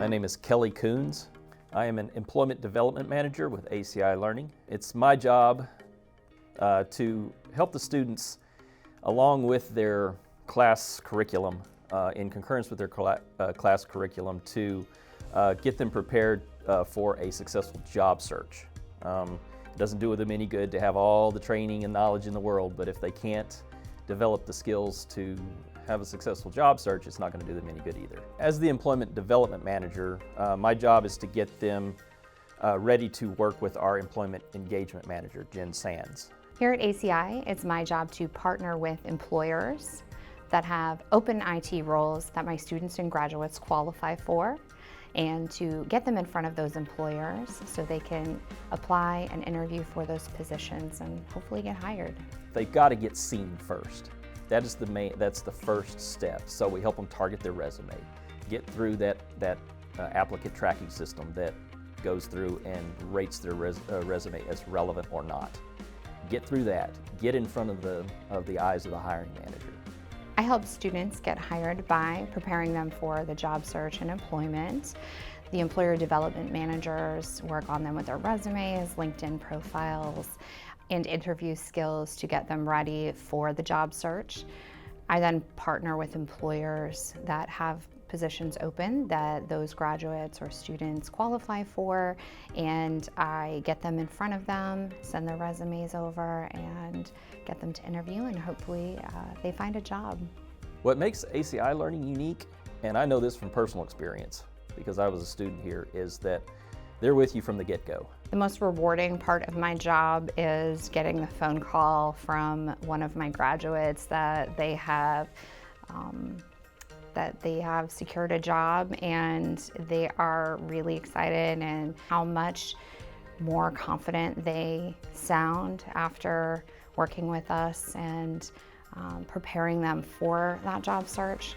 My name is Kelly Coones. I am an Employment Development Manager with ACI Learning. It's my job to help the students along with their class curriculum, in concurrence with their class curriculum, to get them prepared for a successful job search. It doesn't do them any good to have all the training and knowledge in the world, but if they can't develop the skills to have a successful job search, it's not going to do them any good either. As the Employment Development Manager, my job is to get them ready to work with our Employment Engagement Manager, Jenn Sands. Here at ACI, it's my job to partner with employers that have open IT roles that my students and graduates qualify for, and to get them in front of those employers so they can apply and interview for those positions and hopefully get hired. They've got to get seen first. That's the first step. So we help them target their resume, get through that applicant tracking system that goes through and rates their resume as relevant or not. Get through that. Get in front of the eyes of the hiring manager. I help students get hired by preparing them for the job search and employment. The employer development managers work on them with their resumes, LinkedIn profiles, and interview skills to get them ready for the job search. I then partner with employers that have positions open that those graduates or students qualify for, and I get them in front of them, send their resumes over, and get them to interview, and hopefully they find a job. What makes ACI Learning unique, and I know this from personal experience because I was a student here, is that they're with you from the get-go. The most rewarding part of my job is getting the phone call from one of my graduates that they have secured a job, and they are really excited, and how much more confident they sound after working with us and preparing them for that job search.